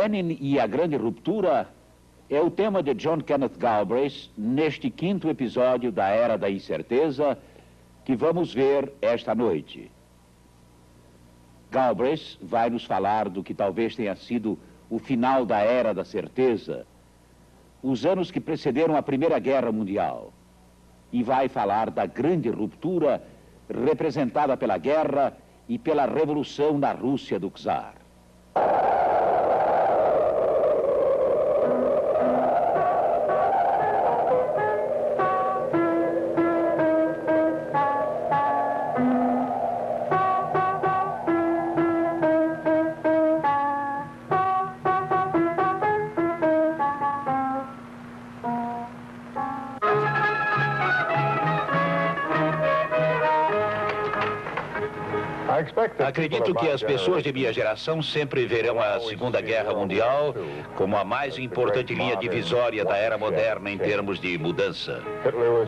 Lenin e a Grande Ruptura é o tema de John Kenneth Galbraith neste 5º episódio da Era da Incerteza que vamos ver esta noite. Galbraith vai nos falar do que talvez tenha sido o final da Era da Certeza, os anos que precederam a Primeira Guerra Mundial, e vai falar da Grande Ruptura representada pela guerra e pela revolução na Rússia do Czar. Acredito que as pessoas de minha geração sempre verão a Segunda Guerra Mundial como a mais importante linha divisória da era moderna em termos de mudança.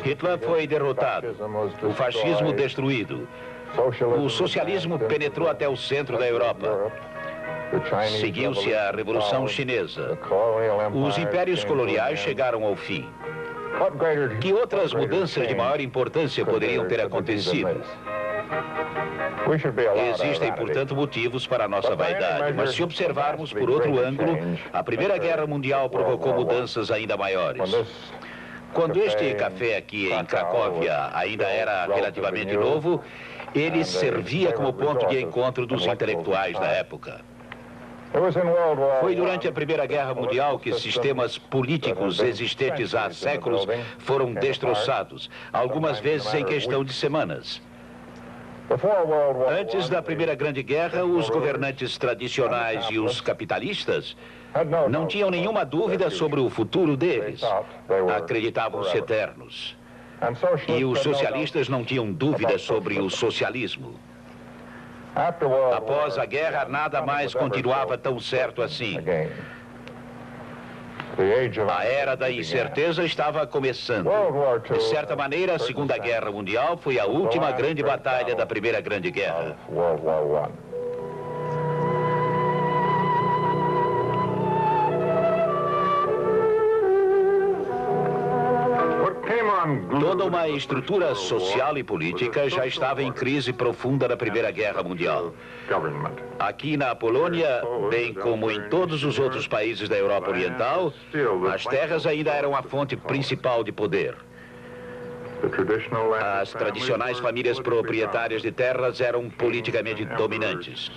Hitler foi derrotado, o fascismo destruído, o socialismo penetrou até o centro da Europa. Seguiu-se a Revolução Chinesa. Os impérios coloniais chegaram ao fim. Que outras mudanças de maior importância poderiam ter acontecido? Existem, portanto, motivos para a nossa vaidade, mas se observarmos por outro ângulo, a Primeira Guerra Mundial provocou mudanças ainda maiores. Quando este café aqui em Cracóvia ainda era relativamente novo, ele servia como ponto de encontro dos intelectuais da época. Foi durante a Primeira Guerra Mundial que sistemas políticos existentes há séculos foram destroçados, algumas vezes em questão de semanas. Antes da Primeira Grande Guerra, os governantes tradicionais e os capitalistas não tinham nenhuma dúvida sobre o futuro deles. Acreditavam-se eternos. E os socialistas não tinham dúvida sobre o socialismo. Após a guerra, nada mais continuava tão certo assim. A Era da Incerteza estava começando. De certa maneira, a Segunda Guerra Mundial foi a última grande batalha da Primeira Grande Guerra. Toda uma estrutura social e política já estava em crise profunda na Primeira Guerra Mundial. Aqui na Polônia, bem como em todos os outros países da Europa Oriental, as terras ainda eram a fonte principal de poder. As tradicionais famílias proprietárias de terras eram politicamente dominantes.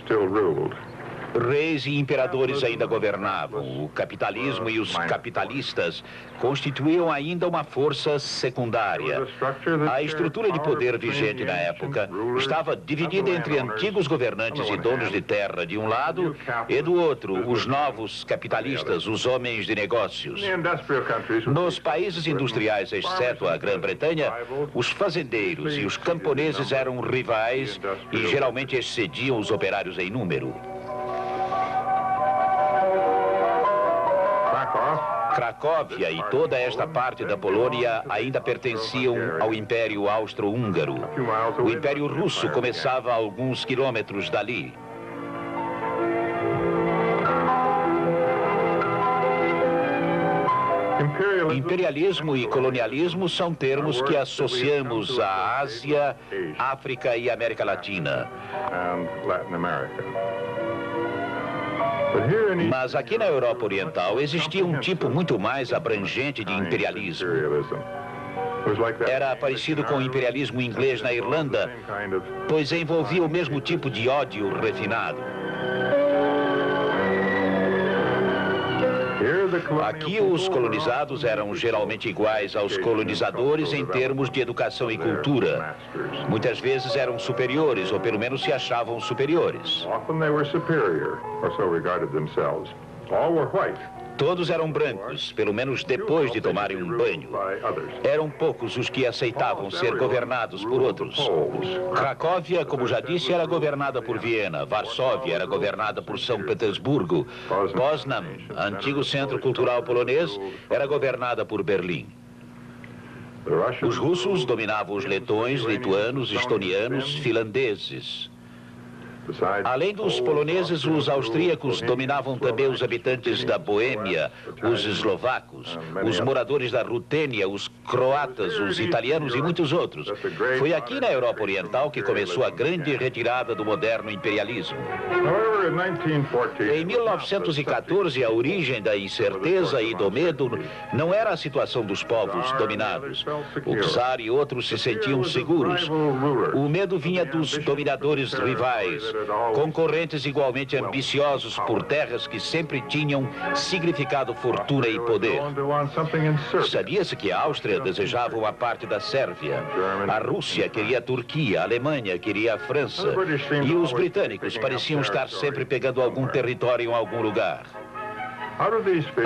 Reis e imperadores ainda governavam. O capitalismo e os capitalistas constituíam ainda uma força secundária. A estrutura de poder vigente na época estava dividida entre antigos governantes e donos de terra de um lado e do outro, os novos capitalistas, os homens de negócios. Nos países industriais, exceto a Grã-Bretanha, os fazendeiros e os camponeses eram rivais e geralmente excediam os operários em número. Cracóvia e toda esta parte da Polônia ainda pertenciam ao Império Austro-Húngaro. O Império Russo começava a alguns quilômetros dali. Imperialismo e colonialismo são termos que associamos à Ásia, África e América Latina. Mas aqui na Europa Oriental existia um tipo muito mais abrangente de imperialismo. Era parecido com o imperialismo inglês na Irlanda, pois envolvia o mesmo tipo de ódio refinado. Aqui os colonizados eram geralmente iguais aos colonizadores em termos de educação e cultura. Muitas vezes eram superiores, ou pelo menos se achavam superiores. Todos eram brancos, pelo menos depois de tomarem um banho. Eram poucos os que aceitavam ser governados por outros. Cracóvia, como já disse, era governada por Viena. Varsóvia era governada por São Petersburgo. Poznań, antigo centro cultural polonês, era governada por Berlim. Os russos dominavam os letões, lituanos, estonianos, finlandeses. Além dos poloneses, os austríacos dominavam também os habitantes da Boêmia, os eslovacos, os moradores da Rutênia, os croatas, os italianos e muitos outros. Foi aqui na Europa Oriental que começou a grande retirada do moderno imperialismo. Em 1914, a origem da incerteza e do medo não era a situação dos povos dominados. O czar e outros se sentiam seguros. O medo vinha dos dominadores rivais, concorrentes igualmente ambiciosos por terras que sempre tinham significado fortuna e poder. Sabia-se que a Áustria desejava uma parte da Sérvia, a Rússia queria a Turquia, a Alemanha queria a França, e os britânicos pareciam estar sempre pegando algum território em algum lugar.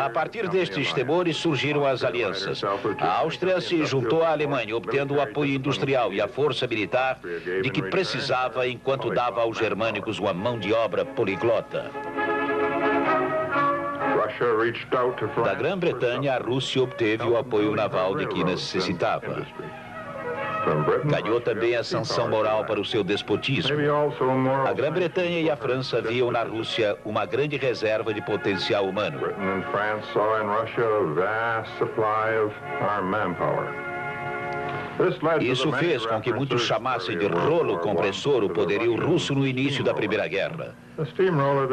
A partir destes temores surgiram as alianças. A Áustria se juntou à Alemanha, obtendo o apoio industrial e a força militar de que precisava enquanto dava aos germânicos uma mão de obra poliglota. Da Grã-Bretanha, a Rússia obteve o apoio naval de que necessitava. Ganhou também a sanção moral para o seu despotismo. A Grã-Bretanha e a França viam na Rússia uma grande reserva de potencial humano. Isso fez com que muitos chamassem de rolo compressor o poderio russo no início da Primeira Guerra.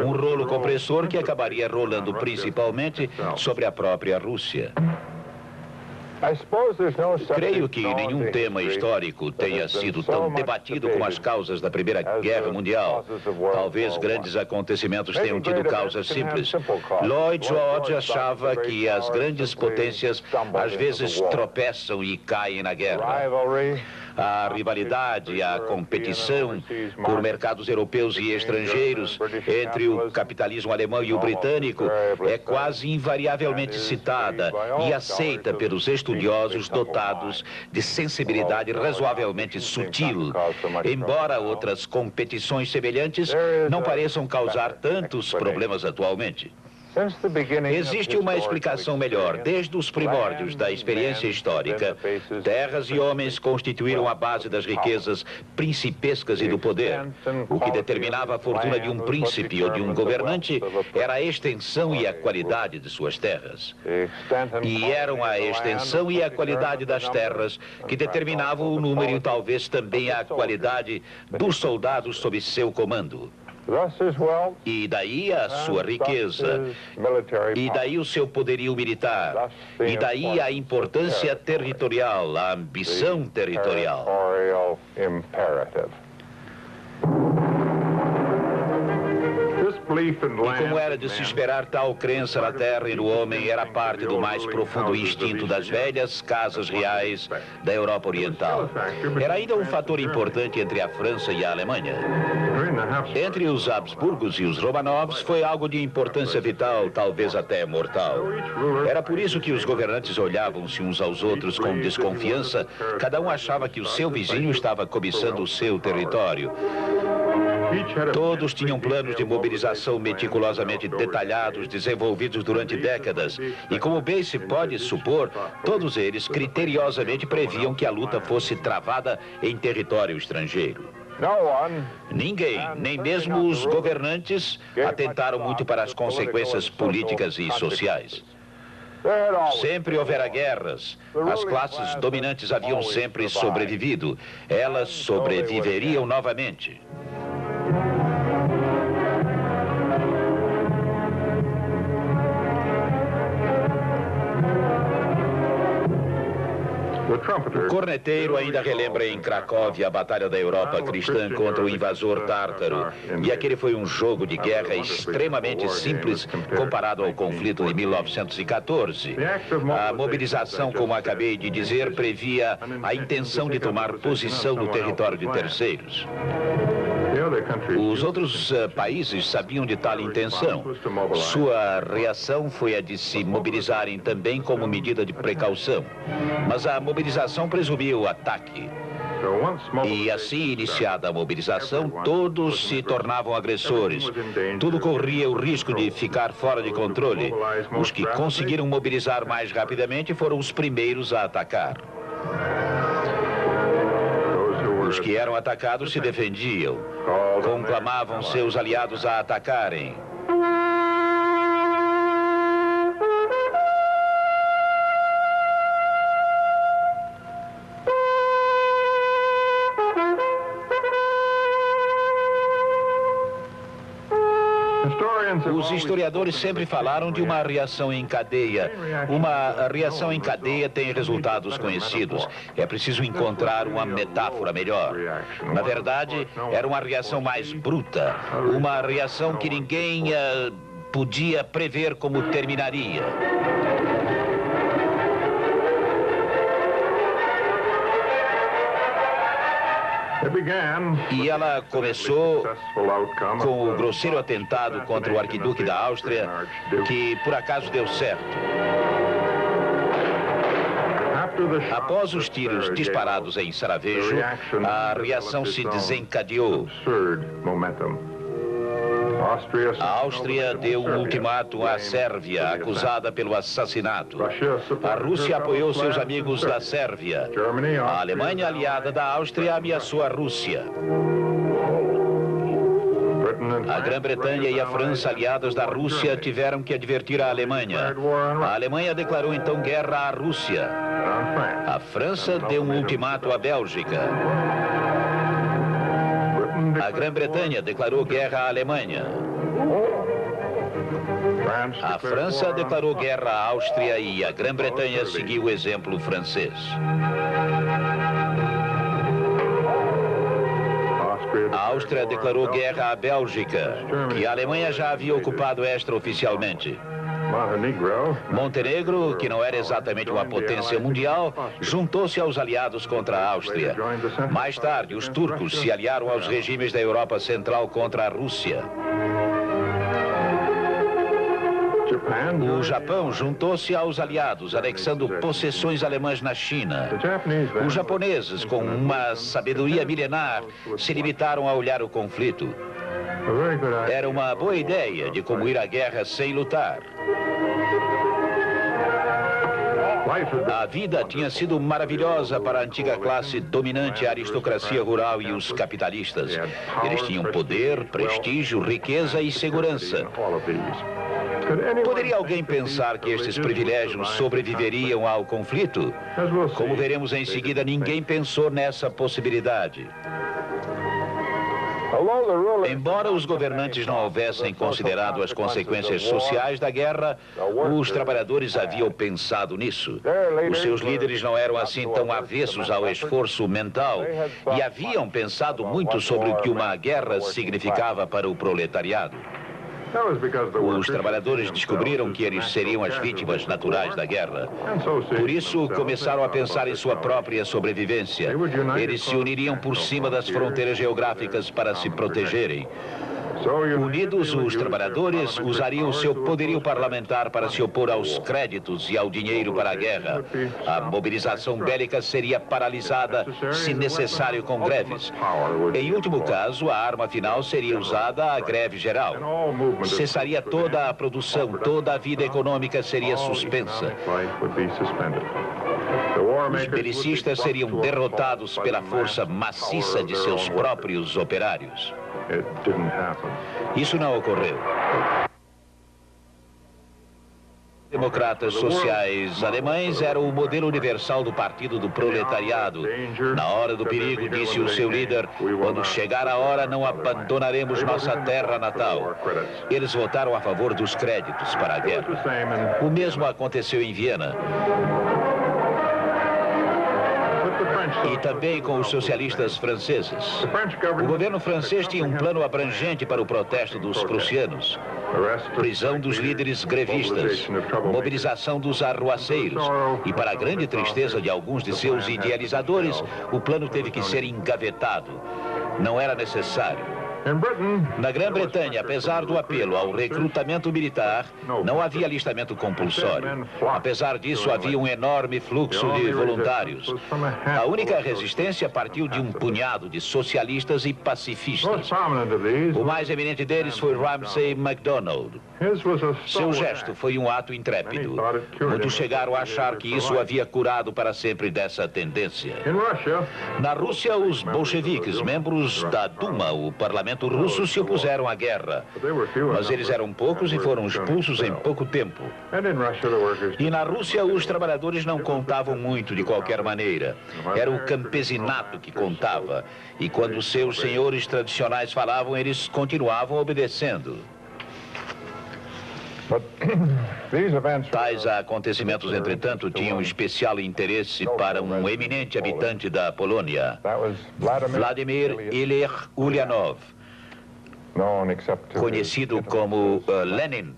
Um rolo compressor que acabaria rolando principalmente sobre a própria Rússia. Creio que nenhum tema histórico tenha sido tão debatido como as causas da Primeira Guerra Mundial. Talvez grandes acontecimentos tenham tido causas simples. Lloyd George achava que as grandes potências às vezes tropeçam e caem na guerra. A rivalidade, a competição por mercados europeus e estrangeiros entre o capitalismo alemão e o britânico é quase invariavelmente citada e aceita pelos estudiosos dotados de sensibilidade razoavelmente sutil, embora outras competições semelhantes não pareçam causar tantos problemas atualmente. Existe uma explicação melhor. Desde os primórdios da experiência histórica, terras e homens constituíram a base das riquezas principescas e do poder. O que determinava a fortuna de um príncipe ou de um governante era a extensão e a qualidade de suas terras. E eram a extensão e a qualidade das terras que determinavam o número e talvez também a qualidade dos soldados sob seu comando. E daí a sua riqueza, e daí o seu poderio militar, e daí a importância territorial, a ambição territorial. E como era de se esperar, tal crença na terra e no homem era parte do mais profundo instinto das velhas casas reais da Europa Oriental. Era ainda um fator importante entre a França e a Alemanha. Entre os Habsburgos e os Romanovs foi algo de importância vital, talvez até mortal. Era por isso que os governantes olhavam-se uns aos outros com desconfiança. Cada um achava que o seu vizinho estava cobiçando o seu território. Todos tinham planos de mobilização meticulosamente detalhados, desenvolvidos durante décadas. E como bem se pode supor, todos eles criteriosamente previam que a luta fosse travada em território estrangeiro. Ninguém, nem mesmo os governantes, atentaram muito para as consequências políticas e sociais. Sempre houvera guerras. As classes dominantes haviam sempre sobrevivido. Elas sobreviveriam novamente. O corneteiro ainda relembra em Cracóvia a batalha da Europa cristã contra o invasor tártaro. E aquele foi um jogo de guerra extremamente simples comparado ao conflito de 1914. A mobilização, como acabei de dizer, previa a intenção de tomar posição no território de terceiros. Os outros países sabiam de tal intenção. Sua reação foi a de se mobilizarem também como medida de precaução. Mas a mobilização presumia o ataque. E assim, iniciada a mobilização, todos se tornavam agressores. Tudo corria o risco de ficar fora de controle. Os que conseguiram mobilizar mais rapidamente foram os primeiros a atacar. Os que eram atacados se defendiam, conclamavam seus aliados a atacarem. Os historiadores sempre falaram de uma reação em cadeia. Uma reação em cadeia tem resultados conhecidos. É preciso encontrar uma metáfora melhor. Na verdade, era uma reação mais bruta. Uma reação que ninguém podia prever como terminaria. E ela começou com o grosseiro atentado contra o arquiduque da Áustria, que por acaso deu certo. Após os tiros disparados em Sarajevo, a reação se desencadeou. A Áustria deu um ultimato à Sérvia, acusada pelo assassinato. A Rússia apoiou seus amigos da Sérvia. A Alemanha, aliada da Áustria, ameaçou a Rússia. A Grã-Bretanha e a França, aliadas da Rússia, tiveram que advertir a Alemanha. A Alemanha declarou então guerra à Rússia. A França deu um ultimato à Bélgica. A Grã-Bretanha declarou guerra à Alemanha. A França declarou guerra à Áustria e a Grã-Bretanha seguiu o exemplo francês. A Áustria declarou guerra à Bélgica, que a Alemanha já havia ocupado extraoficialmente. Montenegro, que não era exatamente uma potência mundial, juntou-se aos aliados contra a Áustria. Mais tarde, os turcos se aliaram aos regimes da Europa Central contra a Rússia. O Japão juntou-se aos aliados, anexando possessões alemãs na China. Os japoneses, com uma sabedoria milenar, se limitaram a olhar o conflito. Era uma boa ideia de como ir à guerra sem lutar. A vida tinha sido maravilhosa para a antiga classe dominante, a aristocracia rural e os capitalistas. Eles tinham poder, prestígio, riqueza e segurança. Poderia alguém pensar que estes privilégios sobreviveriam ao conflito? Como veremos em seguida, ninguém pensou nessa possibilidade. Embora os governantes não houvessem considerado as consequências sociais da guerra, os trabalhadores haviam pensado nisso. Os seus líderes não eram assim tão avessos ao esforço mental e haviam pensado muito sobre o que uma guerra significava para o proletariado. Os trabalhadores descobriram que eles seriam as vítimas naturais da guerra. Por isso, começaram a pensar em sua própria sobrevivência. Eles se uniriam por cima das fronteiras geográficas para se protegerem. Unidos, os trabalhadores usariam seu poderio parlamentar para se opor aos créditos e ao dinheiro para a guerra. A mobilização bélica seria paralisada, se necessário, com greves. Em último caso, a arma final seria usada a greve geral. Cessaria toda a produção, toda a vida econômica seria suspensa. Os belicistas seriam derrotados pela força maciça de seus próprios operários. Isso não ocorreu. Democratas sociais alemães eram o modelo universal do partido do proletariado. Na hora do perigo, disse o seu líder, quando chegar a hora, não abandonaremos nossa terra natal. Eles votaram a favor dos créditos para a guerra. O mesmo aconteceu em Viena. E também com os socialistas franceses. O governo francês tinha um plano abrangente para o protesto dos prussianos. Prisão dos líderes grevistas, mobilização dos arruaceiros. E para a grande tristeza de alguns de seus idealizadores, o plano teve que ser engavetado. Não era necessário. Na Grã-Bretanha, apesar do apelo ao recrutamento militar, não havia alistamento compulsório. Apesar disso, havia um enorme fluxo de voluntários. A única resistência partiu de um punhado de socialistas e pacifistas. O mais eminente deles foi Ramsay MacDonald. Seu gesto foi um ato intrépido. Muitos chegaram a achar que isso havia curado para sempre dessa tendência. Na Rússia, os bolcheviques, membros da Duma, o parlamento russo, se opuseram à guerra. Mas eles eram poucos e foram expulsos em pouco tempo. E na Rússia, os trabalhadores não contavam muito de qualquer maneira. Era o campesinato que contava. E quando seus senhores tradicionais falavam, eles continuavam obedecendo. Tais acontecimentos, entretanto, tinham especial interesse para um eminente habitante da Polônia, Vladimir Ilyich Ulyanov, conhecido como Lenin.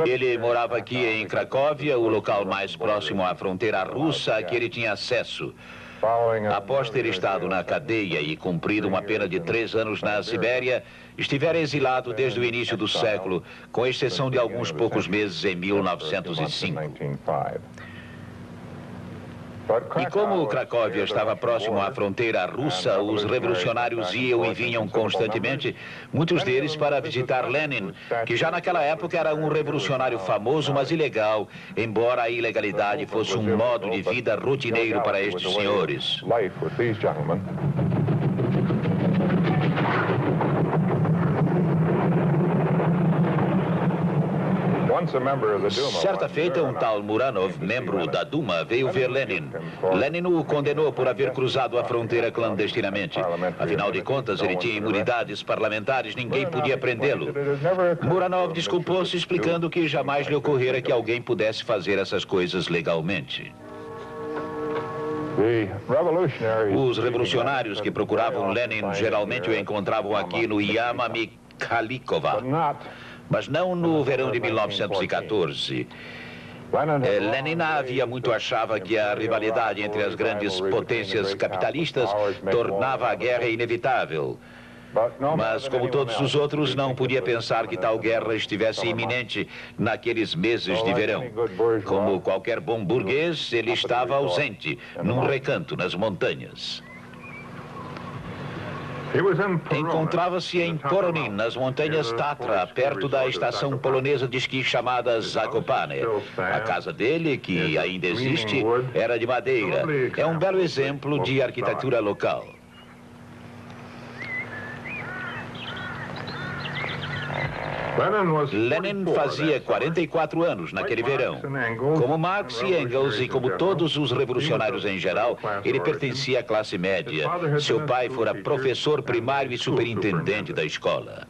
Ele morava aqui em Cracóvia, o local mais próximo à fronteira russa a que ele tinha acesso. Após ter estado na cadeia e cumprido uma pena de 3 anos na Sibéria, estivera exilado desde o início do século, com exceção de alguns poucos meses em 1905. E como Cracóvia estava próximo à fronteira russa, os revolucionários iam e vinham constantemente, muitos deles para visitar Lenin, que já naquela época era um revolucionário famoso, mas ilegal, embora a ilegalidade fosse um modo de vida rotineiro para estes senhores. Certa feita, um tal Muranov, membro da Duma, veio ver Lenin. Lenin o condenou por haver cruzado a fronteira clandestinamente. Afinal de contas, ele tinha imunidades parlamentares, ninguém podia prendê-lo. Muranov desculpou-se, explicando que jamais lhe ocorrera que alguém pudesse fazer essas coisas legalmente. Os revolucionários que procuravam Lenin geralmente o encontravam aqui no Yama Mikhalikova. Mas não no verão de 1914. Lenin havia muito achava que a rivalidade entre as grandes potências capitalistas tornava a guerra inevitável. Mas, como todos os outros, não podia pensar que tal guerra estivesse iminente naqueles meses de verão. Como qualquer bom burguês, ele estava ausente, num recanto nas montanhas. Encontrava-se em Koronin, nas montanhas Tatra, perto da estação polonesa de esqui chamada Zakopane. A casa dele, que ainda existe, era de madeira. É um belo exemplo de arquitetura local. Lenin fazia 44 anos naquele verão. Como Marx e Engels e como todos os revolucionários em geral, ele pertencia à classe média. Seu pai fora professor primário e superintendente da escola.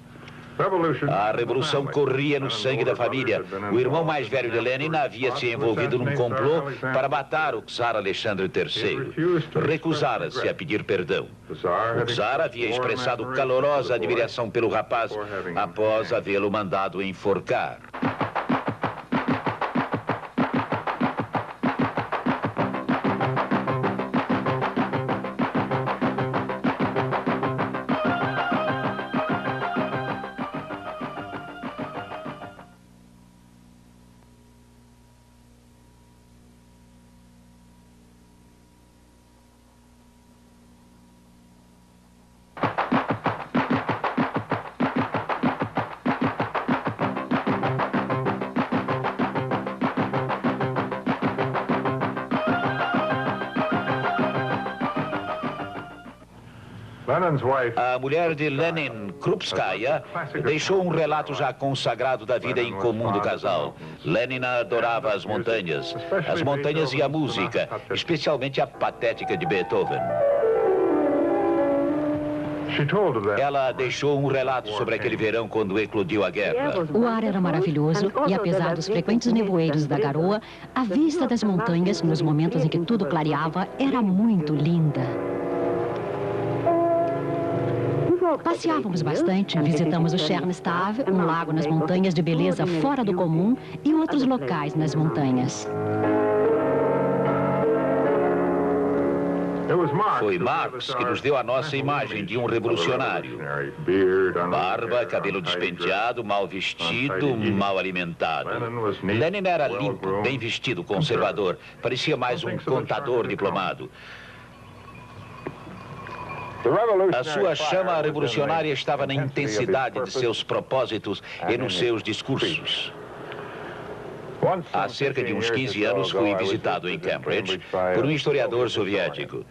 A revolução corria no sangue da família. O irmão mais velho de Lenin havia se envolvido num complô para matar o czar Alexandre III. Recusara-se a pedir perdão. O czar havia expressado calorosa admiração pelo rapaz após havê-lo mandado enforcar. A mulher de Lenin, Krupskaya, deixou um relato já consagrado da vida incomum do casal. Lenin adorava as montanhas e a música, especialmente a patética de Beethoven. Ela deixou um relato sobre aquele verão quando eclodiu a guerra. O ar era maravilhoso e, apesar dos frequentes nevoeiros da garoa, a vista das montanhas, nos momentos em que tudo clareava, era muito linda. Passeávamos bastante, visitamos o Chernstav, um lago nas montanhas de beleza fora do comum, e outros locais nas montanhas. Foi Marx que nos deu a nossa imagem de um revolucionário. Barba, cabelo despenteado, mal vestido, mal alimentado. Lenin era limpo, bem vestido, conservador. Parecia mais um contador diplomado. A sua chama revolucionária estava na intensidade de seus propósitos e nos seus discursos. Há cerca de uns 15 anos fui visitado em Cambridge por um historiador soviético.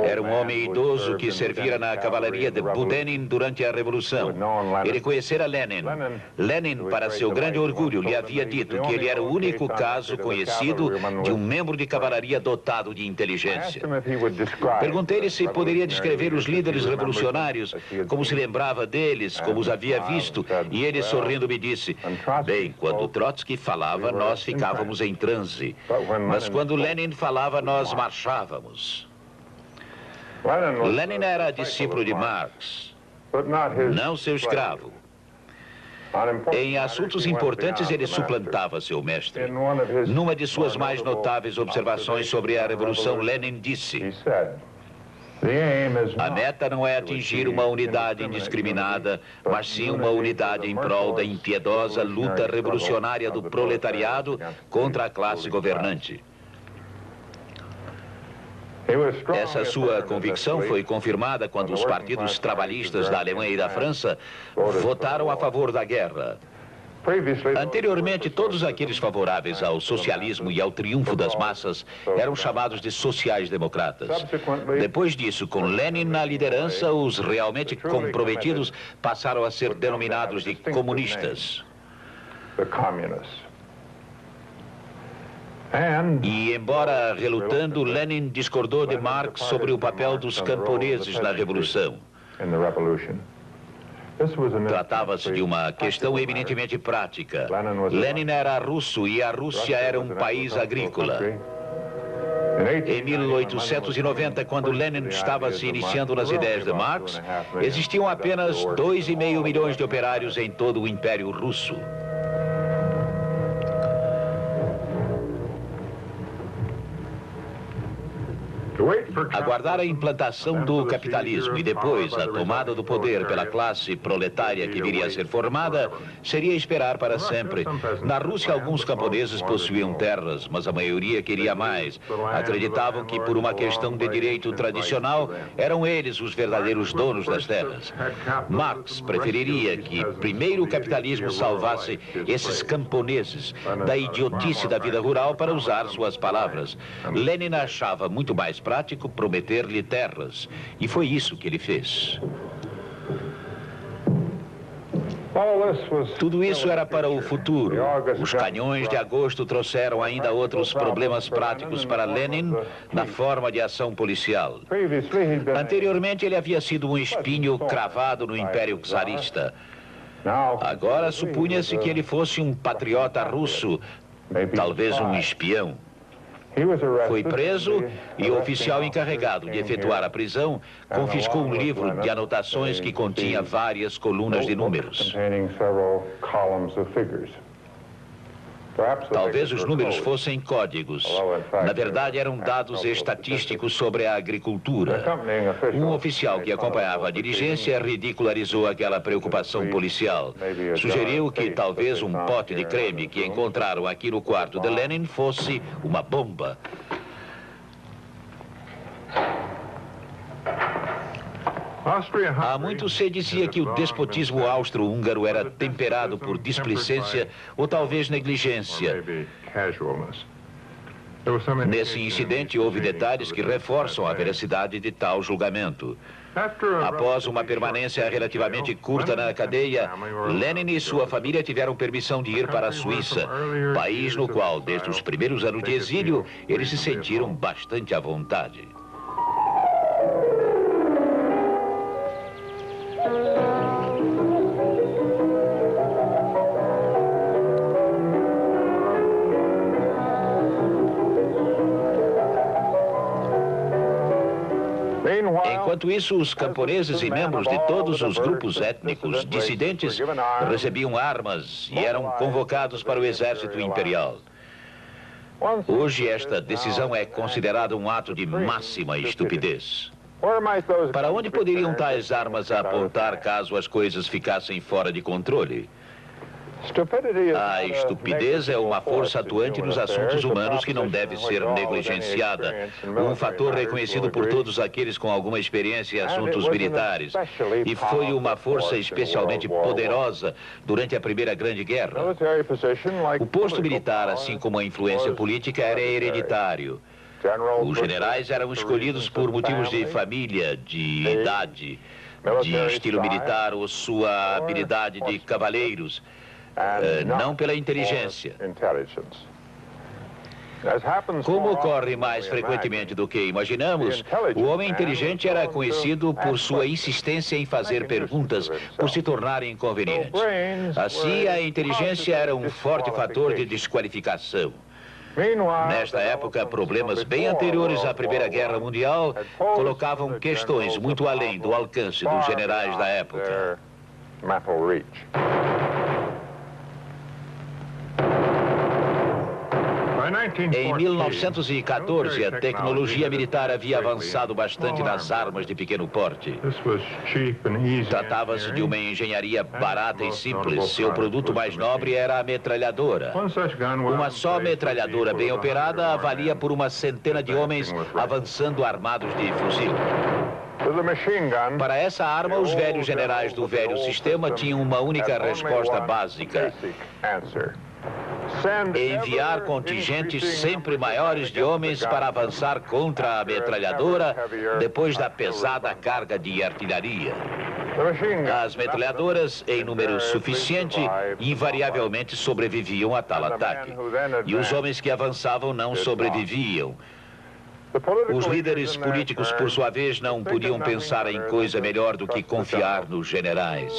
Era um homem idoso que servira na cavalaria de Budenin durante a Revolução. Ele conhecera Lenin. Lenin, para seu grande orgulho, lhe havia dito que ele era o único caso conhecido de um membro de cavalaria dotado de inteligência. Perguntei-lhe se poderia descrever os líderes revolucionários, como se lembrava deles, como os havia visto, e ele, sorrindo, me disse: bem, quando Trotsky falava, nós ficávamos em transe, mas quando Lenin falava, nós marchávamos. Lenin era discípulo de Marx, não seu escravo. Em assuntos importantes, ele suplantava seu mestre. Numa de suas mais notáveis observações sobre a Revolução, Lenin disse: a meta não é atingir uma unidade indiscriminada, mas sim uma unidade em prol da impiedosa luta revolucionária do proletariado contra a classe governante. Essa sua convicção foi confirmada quando os partidos trabalhistas da Alemanha e da França votaram a favor da guerra. Anteriormente, todos aqueles favoráveis ao socialismo e ao triunfo das massas eram chamados de sociais-democratas. Depois disso, com Lenin na liderança, os realmente comprometidos passaram a ser denominados de comunistas. E, embora relutando, Lenin discordou de Marx sobre o papel dos camponeses na Revolução. Tratava-se de uma questão eminentemente prática. Lenin era russo e a Rússia era um país agrícola. Em 1890, quando Lenin estava se iniciando nas ideias de Marx, existiam apenas 2,5 milhões de operários em todo o Império Russo. Aguardar a implantação do capitalismo e depois a tomada do poder pela classe proletária que viria a ser formada seria esperar para sempre. Na Rússia, alguns camponeses possuíam terras, mas a maioria queria mais. Acreditavam que, por uma questão de direito tradicional, eram eles os verdadeiros donos das terras. Marx preferiria que primeiro o capitalismo salvasse esses camponeses da idiotice da vida rural, para usar suas palavras. Lenin achava muito mais prático prometer-lhe terras, e foi isso que ele fez. Tudo isso era para o futuro. Os canhões de agosto trouxeram ainda outros problemas práticos para Lenin na forma de ação policial. Anteriormente, ele havia sido um espinho cravado no Império Czarista. Agora, supunha-se que ele fosse um patriota russo, talvez um espião. Foi preso e o oficial encarregado de efetuar a prisão confiscou um livro de anotações que continha várias colunas de números. Talvez os números fossem códigos. Na verdade, eram dados estatísticos sobre a agricultura. Um oficial que acompanhava a diligência ridicularizou aquela preocupação policial. Sugeriu que talvez um pote de creme que encontraram aqui no quarto de Lenin fosse uma bomba. Há muito se dizia que o despotismo austro-húngaro era temperado por displicência ou talvez negligência. Nesse incidente, houve detalhes que reforçam a veracidade de tal julgamento. Após uma permanência relativamente curta na cadeia, Lenin e sua família tiveram permissão de ir para a Suíça, país no qual, desde os primeiros anos de exílio, eles se sentiram bastante à vontade. Enquanto isso, os camponeses e membros de todos os grupos étnicos dissidentes recebiam armas e eram convocados para o exército imperial. Hoje, esta decisão é considerada um ato de máxima estupidez. Para onde poderiam tais armas apontar caso as coisas ficassem fora de controle? A estupidez é uma força atuante nos assuntos humanos que não deve ser negligenciada. Um fator reconhecido por todos aqueles com alguma experiência em assuntos militares. E foi uma força especialmente poderosa durante a Primeira Grande Guerra. O posto militar, assim como a influência política, era hereditário. Os generais eram escolhidos por motivos de família, de idade, de estilo militar ou sua habilidade de cavaleiros, não pela inteligência. Como ocorre mais frequentemente do que imaginamos, o homem inteligente era conhecido por sua insistência em fazer perguntas, por se tornar inconveniente. Assim, a inteligência era um forte fator de desqualificação. Nesta época, problemas bem anteriores à Primeira Guerra Mundial colocavam questões muito além do alcance dos generais da época. Em 1914, a tecnologia militar havia avançado bastante nas armas de pequeno porte. Tratava-se de uma engenharia barata e simples. Seu produto mais nobre era a metralhadora. Uma só metralhadora bem operada valia por uma centena de homens avançando armados de fuzil. Para essa arma, os velhos generais do velho sistema tinham uma única resposta básica: enviar contingentes sempre maiores de homens para avançar contra a metralhadora depois da pesada carga de artilharia. As metralhadoras, em número suficiente, invariavelmente sobreviviam a tal ataque. E os homens que avançavam não sobreviviam. Os líderes políticos, por sua vez, não podiam pensar em coisa melhor do que confiar nos generais.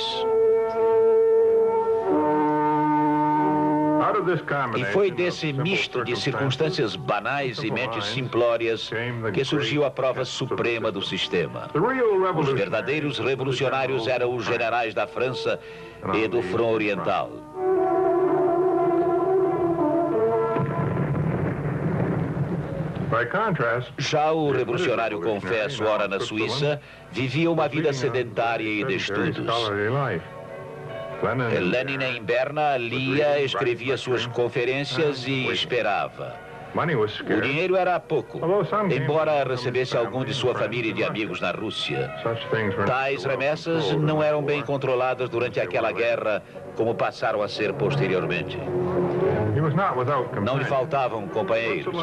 E foi desse misto de circunstâncias banais e mentes simplórias que surgiu a prova suprema do sistema. Os verdadeiros revolucionários eram os generais da França e do Front Oriental. Já o revolucionário confesso, ora na Suíça, vivia uma vida sedentária e de estudos. Lenin, em Berna, lia, escrevia suas conferências e esperava. O dinheiro era pouco, embora recebesse algum de sua família e de amigos na Rússia. Tais remessas não eram bem controladas durante aquela guerra, como passaram a ser posteriormente. Não lhe faltavam companheiros.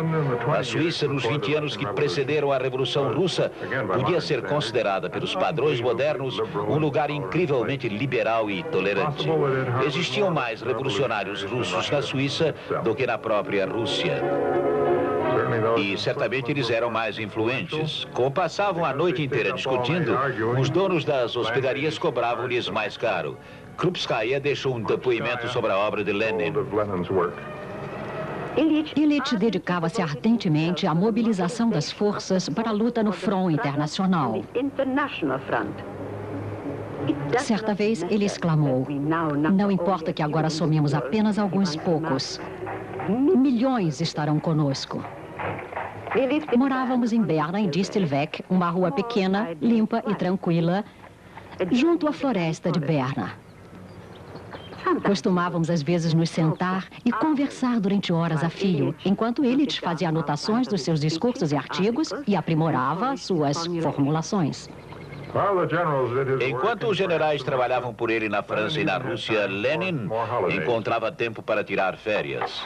A Suíça, nos 20 anos que precederam a Revolução Russa, podia ser considerada pelos padrões modernos um lugar incrivelmente liberal e tolerante. Existiam mais revolucionários russos na Suíça do que na própria Rússia. E certamente eles eram mais influentes. Como passavam a noite inteira discutindo, os donos das hospedarias cobravam-lhes mais caro. Krupskaya deixou um depoimento sobre a obra de Lenin. Ilitch dedicava-se ardentemente à mobilização das forças para a luta no Front Internacional. Certa vez, ele exclamou: "Não importa que agora somemos apenas alguns poucos. Milhões estarão conosco." Morávamos em Berna, em Distelweg, uma rua pequena, limpa e tranquila, junto à floresta de Berna. Costumávamos, às vezes, nos sentar e conversar durante horas a fio, enquanto Ilitch fazia anotações dos seus discursos e artigos e aprimorava suas formulações. Enquanto os generais trabalhavam por ele na França e na Rússia, Lenin encontrava tempo para tirar férias.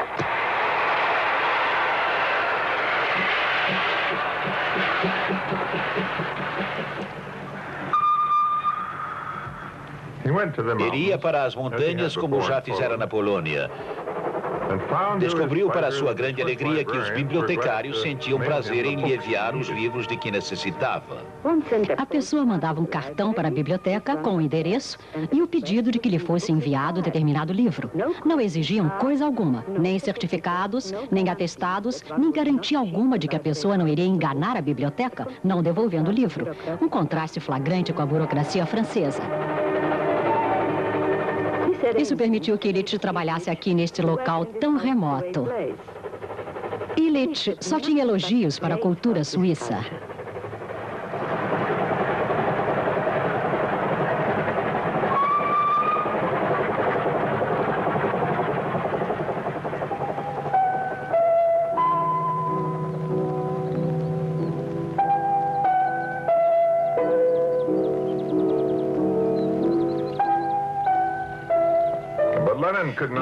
Ele ia para as montanhas como já fizera na Polônia. Descobriu, para sua grande alegria, que os bibliotecários sentiam prazer em lhe enviar os livros de que necessitava. A pessoa mandava um cartão para a biblioteca com o endereço e o pedido de que lhe fosse enviado determinado livro. Não exigiam coisa alguma, nem certificados, nem atestados, nem garantia alguma de que a pessoa não iria enganar a biblioteca, não devolvendo o livro. Um contraste flagrante com a burocracia francesa. Isso permitiu que Ilitch trabalhasse aqui neste local tão remoto. Ilitch só tinha elogios para a cultura suíça.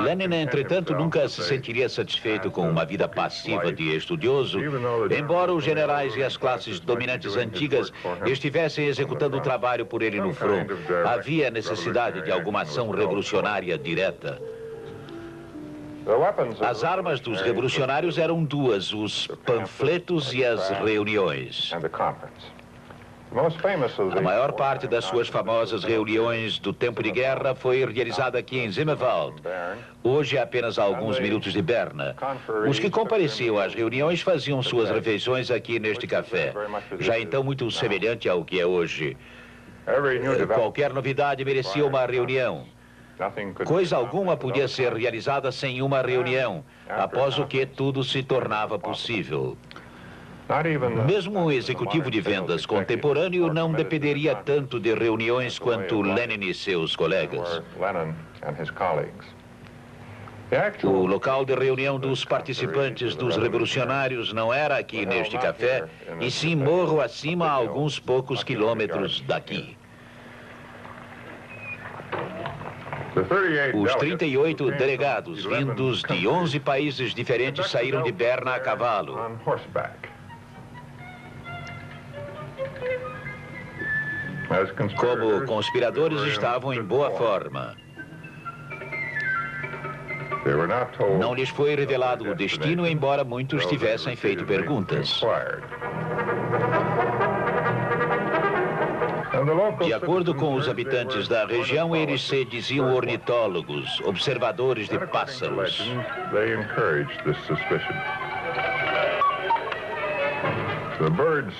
Lenin, entretanto, nunca se sentiria satisfeito com uma vida passiva de estudioso, embora os generais e as classes dominantes antigas estivessem executando o trabalho por ele no front. Havia necessidade de alguma ação revolucionária direta. As armas dos revolucionários eram duas, os panfletos e as reuniões. A maior parte das suas famosas reuniões do tempo de guerra foi realizada aqui em Zimmerwald. Hoje é apenas a alguns minutos de Berna. Os que compareciam às reuniões faziam suas refeições aqui neste café, já então muito semelhante ao que é hoje. Qualquer novidade merecia uma reunião. Coisa alguma podia ser realizada sem uma reunião, após o que tudo se tornava possível. Mesmo um executivo de vendas contemporâneo não dependeria tanto de reuniões quanto Lenin e seus colegas. O local de reunião dos participantes dos revolucionários não era aqui neste café, e sim morro acima a alguns poucos quilômetros daqui. Os 38 delegados vindos de 11 países diferentes saíram de Berna a cavalo. Como conspiradores, estavam em boa forma. Não lhes foi revelado o destino, embora muitos tivessem feito perguntas. De acordo com os habitantes da região, eles se diziam ornitólogos, observadores de pássaros.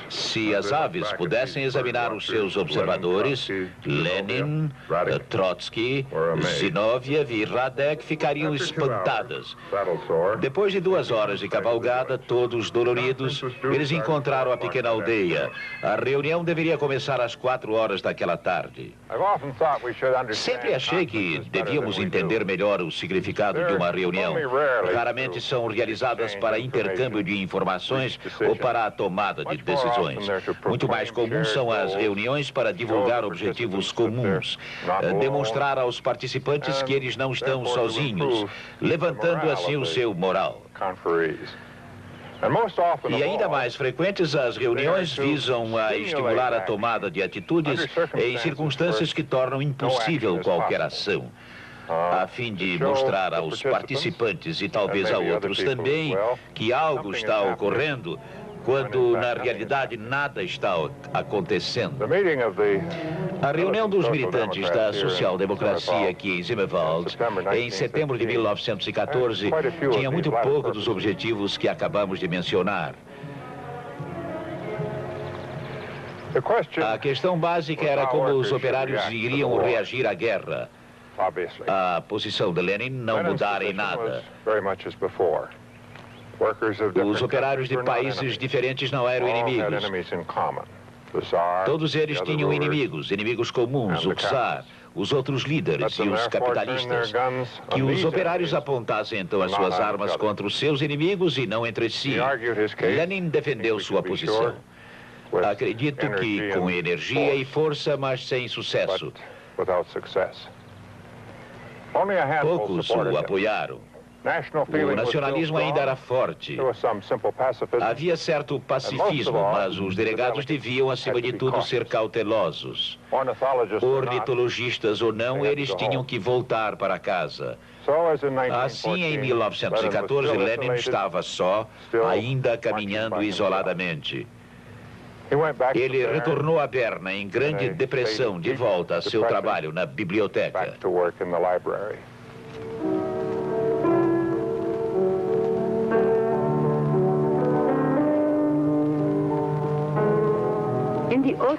Se as aves pudessem examinar os seus observadores, Lenin, Trotsky, Zinoviev e Radek ficariam espantadas. Depois de 2 horas de cavalgada, todos doloridos, eles encontraram a pequena aldeia. A reunião deveria começar às 4 horas daquela tarde. Sempre achei que devíamos entender melhor o significado de uma reunião. Raramente são realizadas para intercâmbio de informações ou para a tomada de decisões. Muito mais comuns são as reuniões para divulgar objetivos comuns, demonstrar aos participantes que eles não estão sozinhos, levantando assim o seu moral. E ainda mais frequentes, as reuniões visam a estimular a tomada de atitudes em circunstâncias que tornam impossível qualquer ação, a fim de mostrar aos participantes e talvez a outros também que algo está ocorrendo, quando na realidade nada está acontecendo. A reunião dos militantes da social-democracia aqui em Zimmerwald, em setembro de 1914, tinha muito pouco dos objetivos que acabamos de mencionar. A questão básica era como os operários iriam reagir à guerra. A posição de Lenin não mudara em nada. Os operários de países diferentes não eram inimigos. Todos eles tinham inimigos comuns, o czar, os outros líderes e os capitalistas. Que os operários apontassem então as suas armas contra os seus inimigos e não entre si. Lenin defendeu sua posição. Acredito que com energia e força, mas sem sucesso. Poucos o apoiaram. O nacionalismo ainda era forte. Havia certo pacifismo, mas os delegados deviam, acima de tudo, ser cautelosos. Ornitologistas ou não, eles tinham que voltar para casa. Assim, em 1914, Lenin estava só, ainda caminhando isoladamente. Ele retornou a Berna em grande depressão, de volta a seu trabalho na biblioteca.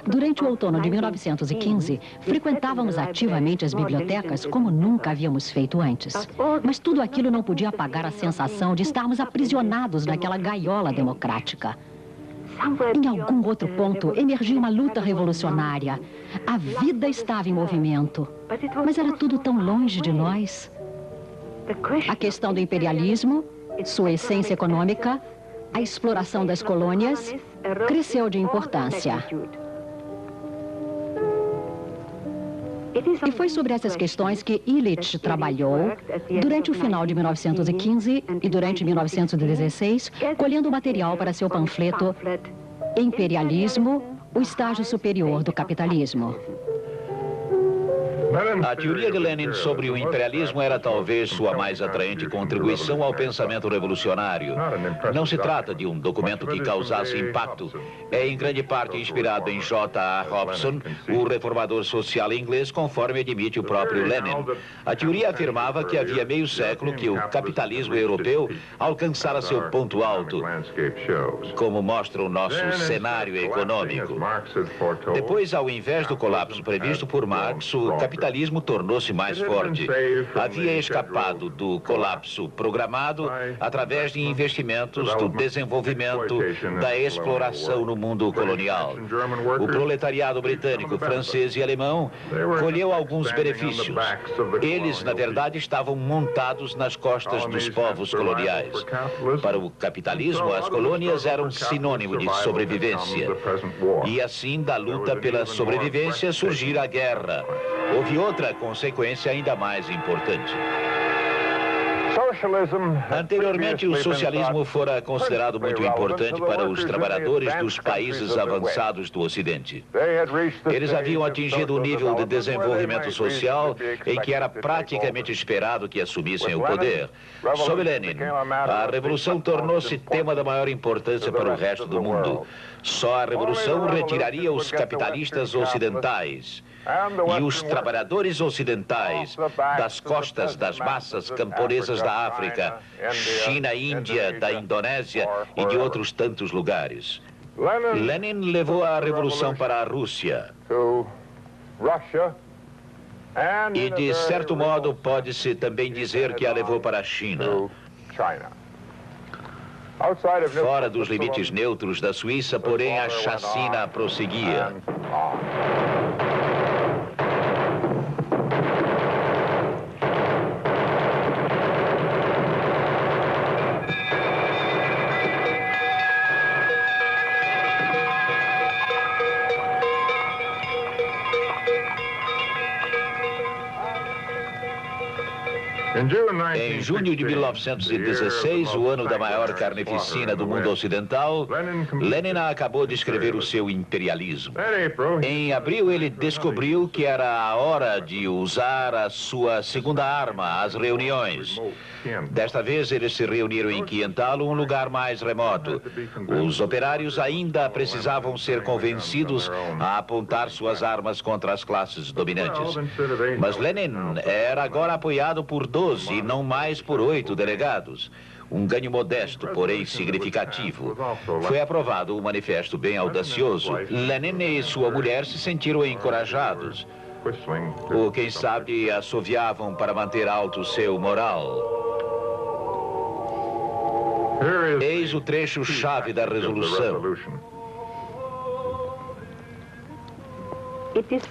Durante o outono de 1915, frequentávamos ativamente as bibliotecas como nunca havíamos feito antes. Mas tudo aquilo não podia apagar a sensação de estarmos aprisionados naquela gaiola democrática. Em algum outro ponto, emergia uma luta revolucionária. A vida estava em movimento, mas era tudo tão longe de nós. A questão do imperialismo, sua essência econômica, a exploração das colônias, cresceu de importância. E foi sobre essas questões que Illich trabalhou durante o final de 1915 e durante 1916, colhendo material para seu panfleto Imperialismo, o estágio superior do capitalismo. A teoria de Lenin sobre o imperialismo era talvez sua mais atraente contribuição ao pensamento revolucionário. Não se trata de um documento que causasse impacto. É em grande parte inspirado em J.A. Hobson, o reformador social inglês, conforme admite o próprio Lenin. A teoria afirmava que havia meio século que o capitalismo europeu alcançara seu ponto alto, como mostra o nosso cenário econômico. Depois, ao invés do colapso previsto por Marx, o capitalismo tornou-se mais forte. Havia escapado do colapso programado através de investimentos, do desenvolvimento, da exploração no mundo colonial. O proletariado britânico, francês e alemão colheu alguns benefícios. Eles, na verdade, estavam montados nas costas dos povos coloniais. Para o capitalismo, as colônias eram sinônimo de sobrevivência. E assim, da luta pela sobrevivência, surgira a guerra. Houve outra consequência ainda mais importante. Anteriormente, o socialismo fora considerado muito importante para os trabalhadores dos países avançados do Ocidente. Eles haviam atingido um nível de desenvolvimento social em que era praticamente esperado que assumissem o poder. Sob Lenin, a revolução tornou-se tema da maior importância para o resto do mundo. Só a revolução retiraria os capitalistas ocidentais e os trabalhadores ocidentais das costas das massas camponesas da África, China, Índia, da Indonésia e de outros tantos lugares. Lenin levou a revolução para a Rússia. E, de certo modo, pode-se também dizer que a levou para a China. Fora dos limites neutros da Suíça, porém, a chacina prosseguia. Em junho de 1916, o ano da maior carnificina do mundo ocidental, Lenin acabou de escrever o seu imperialismo. Em abril, ele descobriu que era a hora de usar a sua segunda arma, as reuniões. Desta vez, eles se reuniram em Quientalo, um lugar mais remoto. Os operários ainda precisavam ser convencidos a apontar suas armas contra as classes dominantes. Mas Lenin era agora apoiado por 12 e não mais por 8 delegados. Um ganho modesto, porém significativo. Foi aprovado um manifesto bem audacioso. Lenin e sua mulher se sentiram encorajados. Ou, quem sabe, assoviavam para manter alto seu moral. Eis o trecho-chave da resolução.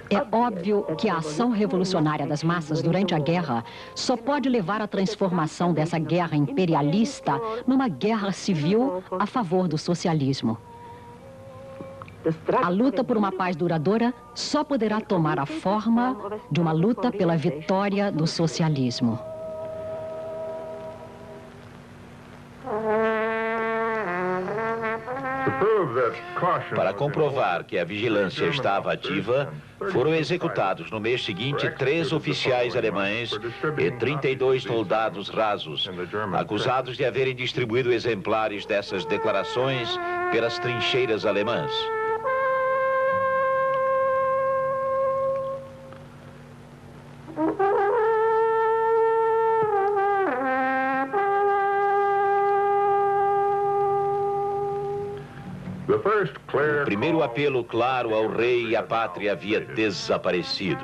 É óbvio que a ação revolucionária das massas durante a guerra só pode levar à transformação dessa guerra imperialista numa guerra civil a favor do socialismo. A luta por uma paz duradoura só poderá tomar a forma de uma luta pela vitória do socialismo. Para comprovar que a vigilância estava ativa, foram executados no mês seguinte 3 oficiais alemães e 32 soldados rasos, acusados de haverem distribuído exemplares dessas declarações pelas trincheiras alemãs. O primeiro apelo claro ao rei e à pátria havia desaparecido.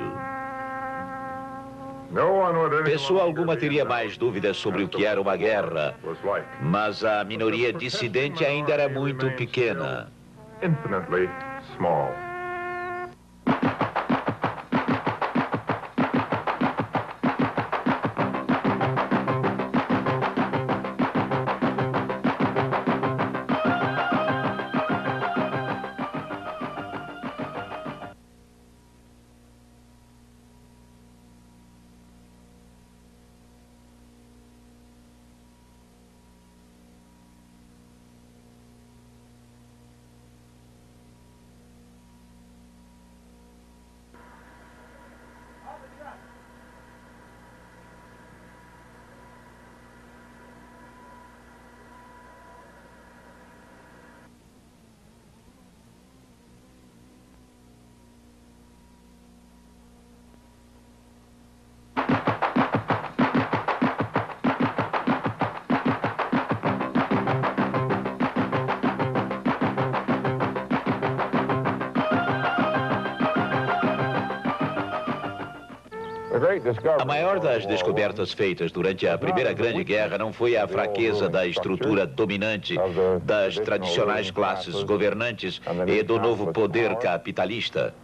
Pessoa alguma teria mais dúvidas sobre o que era uma guerra, mas a minoria dissidente ainda era muito pequena. A maior das descobertas feitas durante a Primeira Grande Guerra não foi a fraqueza da estrutura dominante das tradicionais classes governantes e do novo poder capitalista.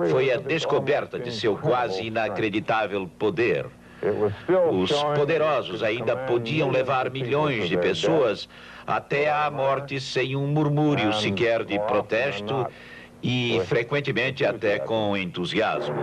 Foi a descoberta de seu quase inacreditável poder. Os poderosos ainda podiam levar milhões de pessoas até à morte sem um murmúrio sequer de protesto e, frequentemente, até com entusiasmo.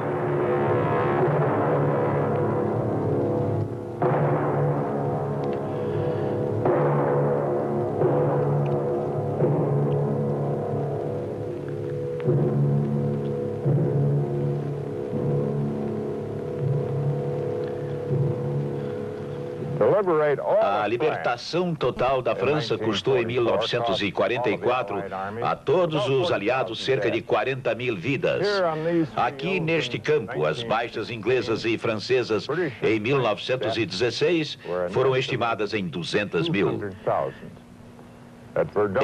A libertação total da França custou em 1944 a todos os aliados cerca de 40 mil vidas. Aqui neste campo, as baixas inglesas e francesas em 1916 foram estimadas em 200 mil.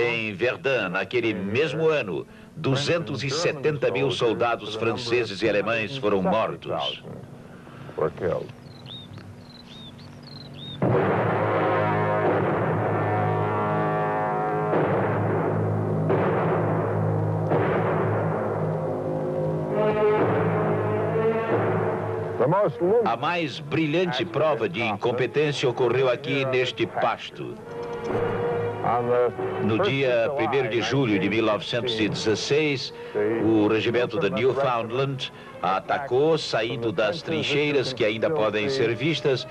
Em Verdun, naquele mesmo ano, 270 mil soldados franceses e alemães foram mortos. A mais brilhante prova de incompetência ocorreu aqui neste pasto. No dia 1º de julho de 1916, o regimento de Newfoundland atacou, saindo das trincheiras que ainda podem ser vistas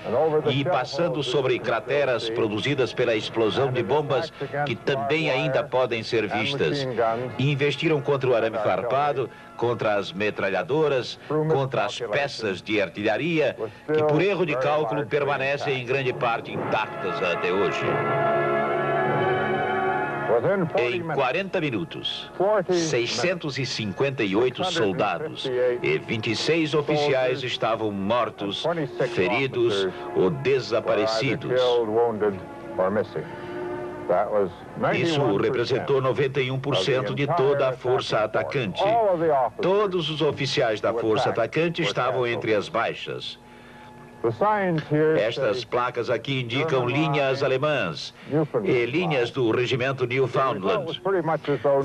e passando sobre crateras produzidas pela explosão de bombas que também ainda podem ser vistas. E investiram contra o arame farpado, contra as metralhadoras, contra as peças de artilharia, que por erro de cálculo permanecem em grande parte intactas até hoje. Em 40 minutos, 658 soldados e 26 oficiais estavam mortos, feridos ou desaparecidos. Isso representou 91% de toda a força atacante. Todos os oficiais da força atacante estavam entre as baixas. Estas placas aqui indicam linhas alemãs e linhas do regimento Newfoundland.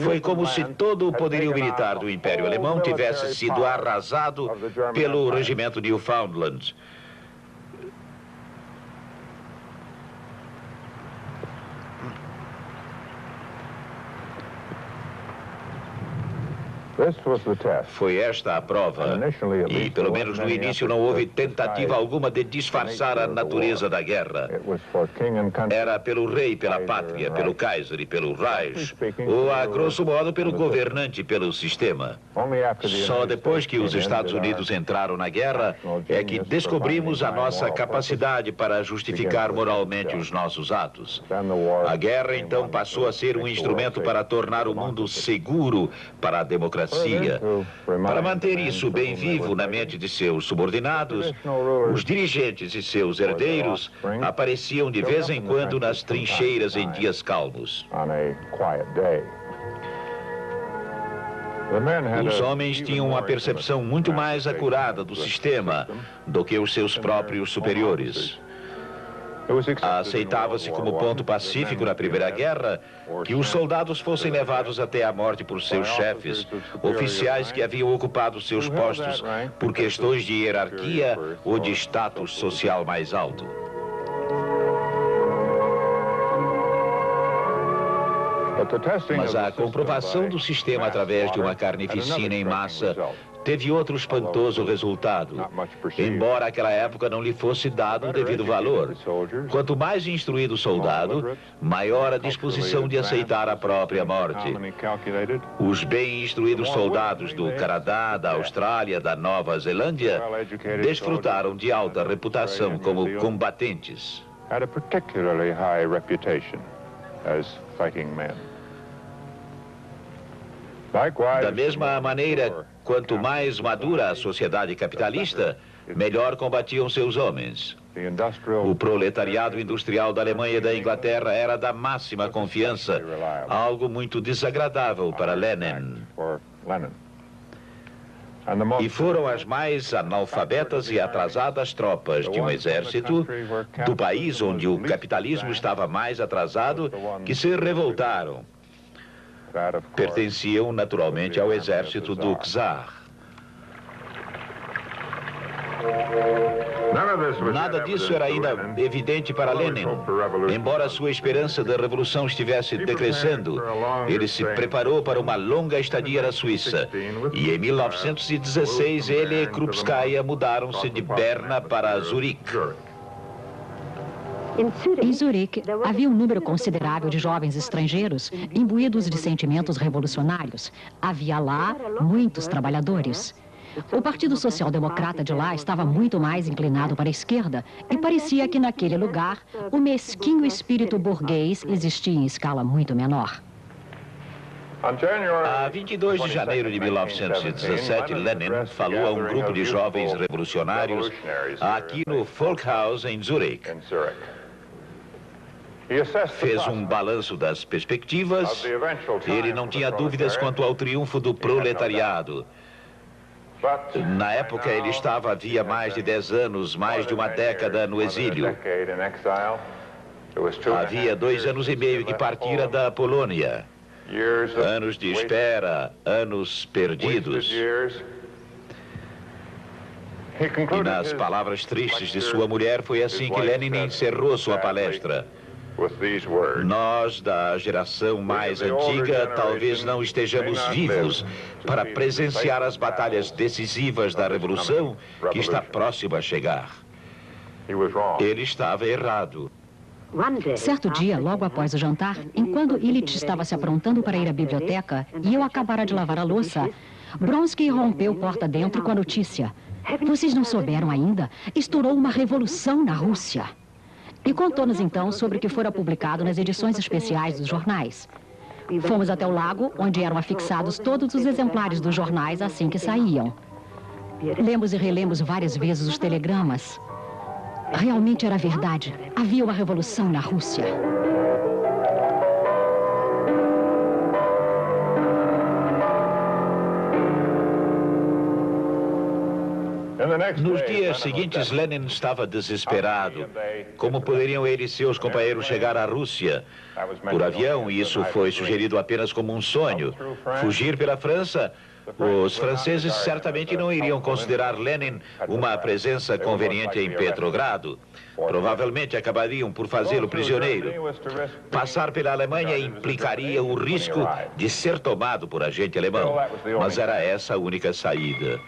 Foi como se todo o poderio militar do Império Alemão tivesse sido arrasado pelo regimento Newfoundland. Foi esta a prova, e pelo menos no início não houve tentativa alguma de disfarçar a natureza da guerra. Era pelo rei, pela pátria, pelo Kaiser e pelo Reich, ou a grosso modo pelo governante e pelo sistema. Só depois que os Estados Unidos entraram na guerra é que descobrimos a nossa capacidade para justificar moralmente os nossos atos. A guerra então passou a ser um instrumento para tornar o mundo seguro para a democracia. Para manter isso bem vivo na mente de seus subordinados, os dirigentes e seus herdeiros apareciam de vez em quando nas trincheiras em dias calmos. Os homens tinham uma percepção muito mais acurada do sistema do que os seus próprios superiores. Aceitava-se como ponto pacífico na Primeira Guerra que os soldados fossem levados até a morte por seus chefes, oficiais que haviam ocupado seus postos por questões de hierarquia ou de status social mais alto. Mas a comprovação do sistema através de uma carnificina em massa teve outro espantoso resultado, embora aquela época não lhe fosse dado o devido valor. Quanto mais instruído o soldado, maior a disposição de aceitar a própria morte. Os bem instruídos soldados do Canadá, da Austrália, da Nova Zelândia, desfrutaram de alta reputação como combatentes. Da mesma maneira, quanto mais madura a sociedade capitalista, melhor combatiam seus homens. O proletariado industrial da Alemanha e da Inglaterra era da máxima confiança, algo muito desagradável para Lenin. E foram as mais analfabetas e atrasadas tropas de um exército do país onde o capitalismo estava mais atrasado que se revoltaram. Pertenciam naturalmente ao exército do czar. Nada disso era ainda evidente para Lenin. Embora sua esperança da revolução estivesse decrescendo, ele se preparou para uma longa estadia na Suíça. E em 1916, ele e Krupskaya mudaram-se de Berna para Zurique. Em Zurique, havia um número considerável de jovens estrangeiros imbuídos de sentimentos revolucionários. Havia lá muitos trabalhadores. O Partido Social Democrata de lá estava muito mais inclinado para a esquerda e parecia que naquele lugar o mesquinho espírito burguês existia em escala muito menor. A 22 de janeiro de 1917, Lenin falou a um grupo de jovens revolucionários aqui no Volkhaus, em Zurique. Fez um balanço das perspectivas. Ele não tinha dúvidas quanto ao triunfo do proletariado. Na época, ele estava havia mais de 10 anos, mais de uma década no exílio. Havia 2 anos e meio que partira da Polônia. Anos de espera, anos perdidos. E nas palavras tristes de sua mulher, foi assim que Lenin encerrou sua palestra. Nós, da geração mais antiga, talvez não estejamos vivos para presenciar as batalhas decisivas da revolução que está próxima a chegar. Ele estava errado. Certo dia, logo após o jantar, enquanto Ilitch estava se aprontando para ir à biblioteca e eu acabara de lavar a louça, Bronsky rompeu porta dentro com a notícia: "Vocês não souberam ainda? Estourou uma revolução na Rússia." E contou-nos então sobre o que fora publicado nas edições especiais dos jornais. Fomos até o lago, onde eram afixados todos os exemplares dos jornais assim que saíam. Lemos e relemos várias vezes os telegramas. Realmente era verdade. Havia uma revolução na Rússia. Nos dias seguintes, Lenin estava desesperado. Como poderiam ele e seus companheiros chegar à Rússia? Por avião, e isso foi sugerido apenas como um sonho. Fugir pela França? Os franceses certamente não iriam considerar Lenin uma presença conveniente em Petrogrado. Provavelmente acabariam por fazê-lo prisioneiro. Passar pela Alemanha implicaria o risco de ser tomado por agente alemão. Mas era essa a única saída.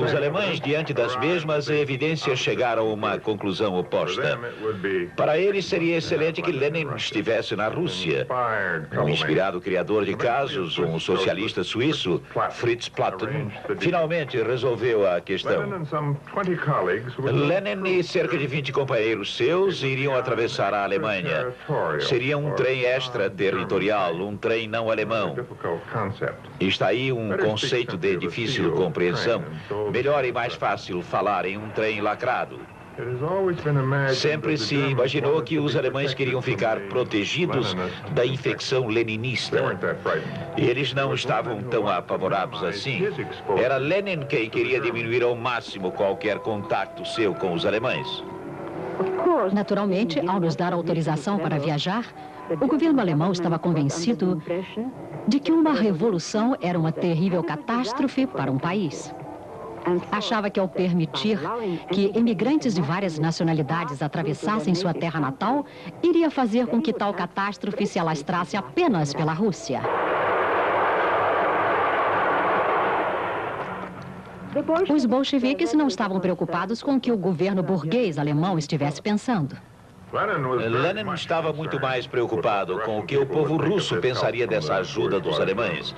Os alemães, diante das mesmas evidências, chegaram a uma conclusão oposta. Para eles, seria excelente que Lenin estivesse na Rússia. Um inspirado criador de casos, um socialista suíço, Fritz Platten, finalmente resolveu a questão. Lenin e cerca de 20 companheiros seus iriam atravessar a Alemanha. Seria um trem extraterritorial, um trem não alemão. Está aí um conceito de difícil compreensão. Melhor e mais fácil falar em um trem lacrado. Sempre se imaginou que os alemães queriam ficar protegidos da infecção leninista. Eles não estavam tão apavorados assim. Era Lenin quem queria diminuir ao máximo qualquer contato seu com os alemães. Naturalmente, ao nos dar autorização para viajar, o governo alemão estava convencido de que uma revolução era uma terrível catástrofe para um país. Achava que ao permitir que imigrantes de várias nacionalidades atravessassem sua terra natal, iria fazer com que tal catástrofe se alastrasse apenas pela Rússia. Os bolcheviques não estavam preocupados com o que o governo burguês alemão estivesse pensando. Lenin estava muito mais preocupado com o que o povo russo pensaria dessa ajuda dos alemães.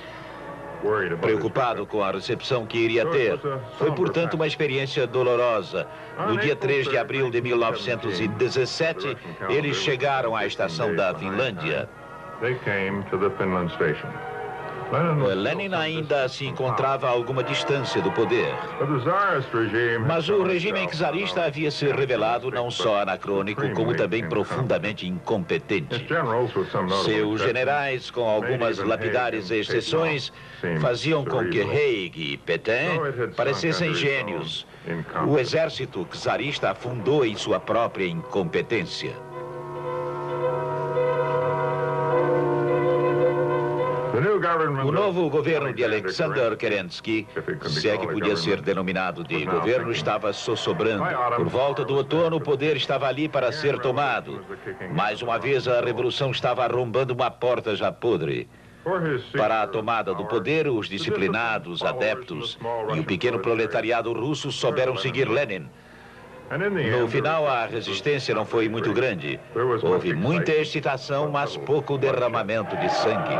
Preocupado com a recepção que iria ter. Foi, portanto, uma experiência dolorosa. No dia 3 de abril de 1917, eles chegaram à estação da Finlândia. Lenin ainda se encontrava a alguma distância do poder. Mas o regime czarista havia se revelado não só anacrônico, como também profundamente incompetente. Seus generais, com algumas lapidares exceções, faziam com que Haig e Pétain parecessem gênios. O exército czarista afundou em sua própria incompetência. O novo governo de Alexander Kerensky, se é que podia ser denominado de governo, estava sossobrando. Por volta do outono, o poder estava ali para ser tomado. Mais uma vez, a revolução estava arrombando uma porta já podre. Para a tomada do poder, os disciplinados, adeptos e o pequeno proletariado russo souberam seguir Lenin. No final, a resistência não foi muito grande. Houve muita excitação, mas pouco derramamento de sangue.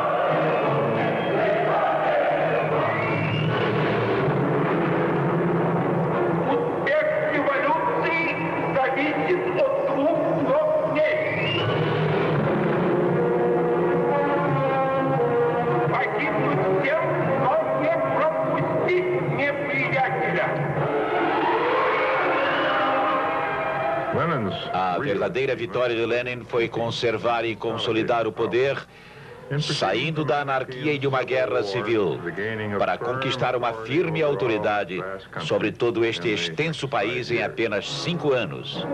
A verdadeira vitória de Lenin foi conservar e consolidar o poder, saindo da anarquia e de uma guerra civil, para conquistar uma firme autoridade sobre todo este extenso país em apenas 5 anos.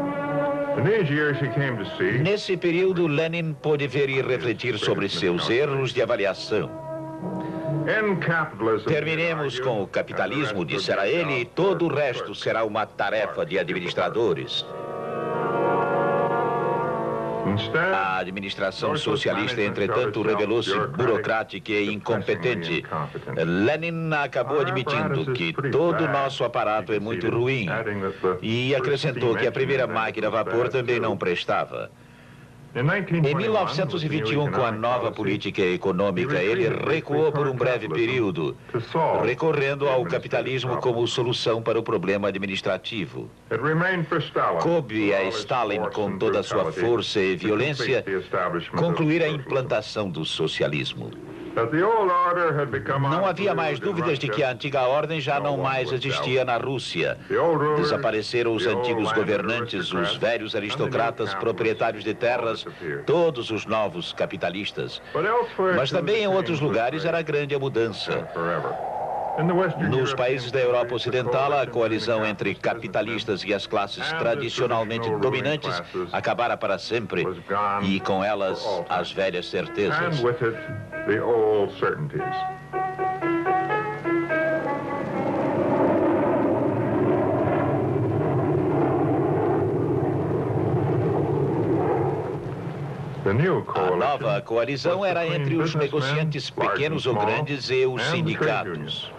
Nesse período, Lenin pôde ver e refletir sobre seus erros de avaliação. Terminemos com o capitalismo, dissera ele, e todo o resto será uma tarefa de administradores. A administração socialista, entretanto, revelou-se burocrática e incompetente. Lenin acabou admitindo que todo o nosso aparato é muito ruim e acrescentou que a primeira máquina a vapor também não prestava. Em 1921, com a nova política econômica, ele recuou por um breve período, recorrendo ao capitalismo como solução para o problema administrativo. Coube a Stalin, com toda a sua força e violência, concluir a implantação do socialismo. Não havia mais dúvidas de que a antiga ordem já não mais existia na Rússia. Desapareceram os antigos governantes, os velhos aristocratas proprietários de terras, todos os novos capitalistas. Mas também em outros lugares era grande a mudança. Nos países da Europa Ocidental, a coalizão entre capitalistas e as classes tradicionalmente dominantes acabara para sempre, e com elas as velhas certezas. A nova coalizão era entre os negociantes pequenos ou grandes e os sindicatos.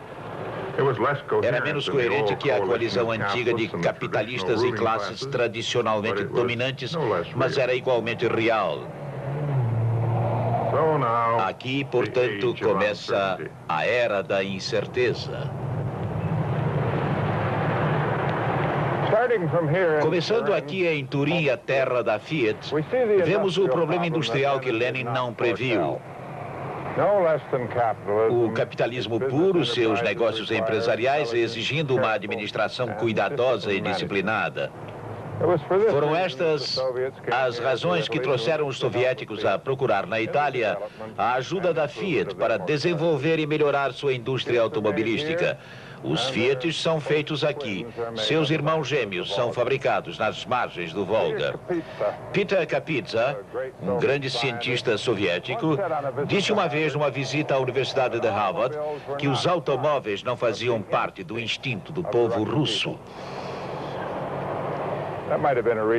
Era menos coerente que a coalizão antiga de capitalistas e classes tradicionalmente dominantes, mas era igualmente real. Aqui, portanto, começa a era da incerteza. Começando aqui em Turim, a terra da Fiat, vemos o problema industrial que Lenin não previu. O capitalismo puro, seus negócios empresariais, exigindo uma administração cuidadosa e disciplinada. Foram estas as razões que trouxeram os soviéticos a procurar na Itália a ajuda da Fiat para desenvolver e melhorar sua indústria automobilística. Os Fiats são feitos aqui. Seus irmãos gêmeos são fabricados nas margens do Volga. Peter Kapitsa, um grande cientista soviético, disse uma vez numa visita à Universidade de Harvard que os automóveis não faziam parte do instinto do povo russo.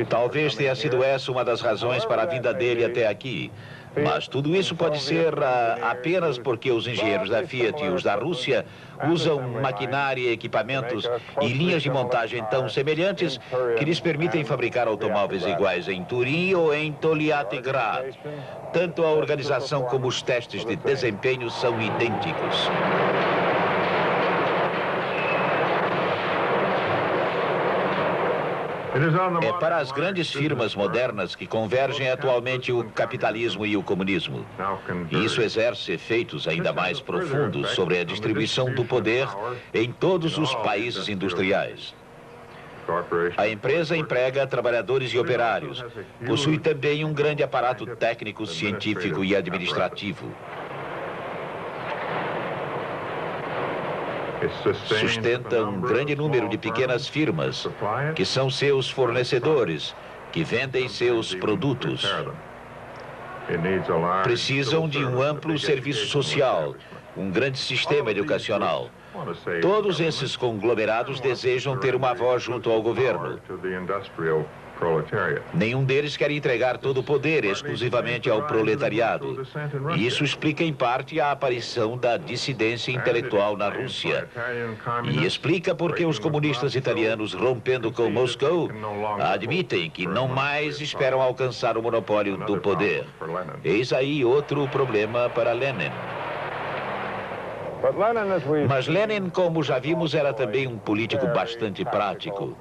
Talvez tenha sido essa uma das razões para a vinda dele até aqui. Mas tudo isso pode ser apenas porque os engenheiros da Fiat e os da Rússia usam maquinária, equipamentos e linhas de montagem tão semelhantes que lhes permitem fabricar automóveis iguais em Turim ou em Toliatgrad. Tanto a organização como os testes de desempenho são idênticos. É para as grandes firmas modernas que convergem atualmente o capitalismo e o comunismo. E isso exerce efeitos ainda mais profundos sobre a distribuição do poder em todos os países industriais. A empresa emprega trabalhadores e operários. Possui também um grande aparato técnico, científico e administrativo. Sustenta um grande número de pequenas firmas, que são seus fornecedores, que vendem seus produtos. Precisam de um amplo serviço social, um grande sistema educacional. Todos esses conglomerados desejam ter uma voz junto ao governo. Nenhum deles quer entregar todo o poder exclusivamente ao proletariado. E isso explica, em parte, a aparição da dissidência intelectual na Rússia. E explica por que os comunistas italianos, rompendo com Moscou, admitem que não mais esperam alcançar o monopólio do poder. Eis aí outro problema para Lenin. Mas Lenin, como já vimos, era também um político bastante prático.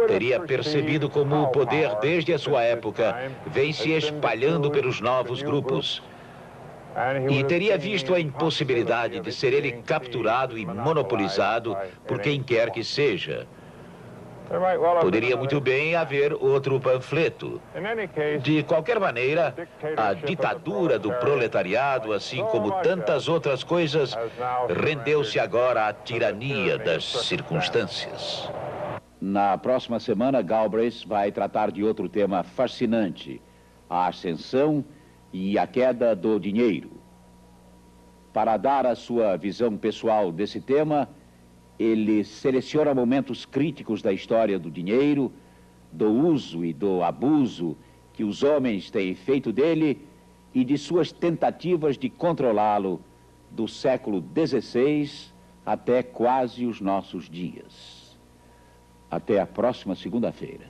Teria percebido como o poder, desde a sua época, vem se espalhando pelos novos grupos. E teria visto a impossibilidade de ser ele capturado e monopolizado por quem quer que seja. Poderia muito bem haver outro panfleto. De qualquer maneira, a ditadura do proletariado, assim como tantas outras coisas, rendeu-se agora à tirania das circunstâncias. Na próxima semana, Galbraith vai tratar de outro tema fascinante, a ascensão e a queda do dinheiro. Para dar a sua visão pessoal desse tema, ele seleciona momentos críticos da história do dinheiro, do uso e do abuso que os homens têm feito dele e de suas tentativas de controlá-lo do século XVI até quase os nossos dias. Até a próxima segunda-feira.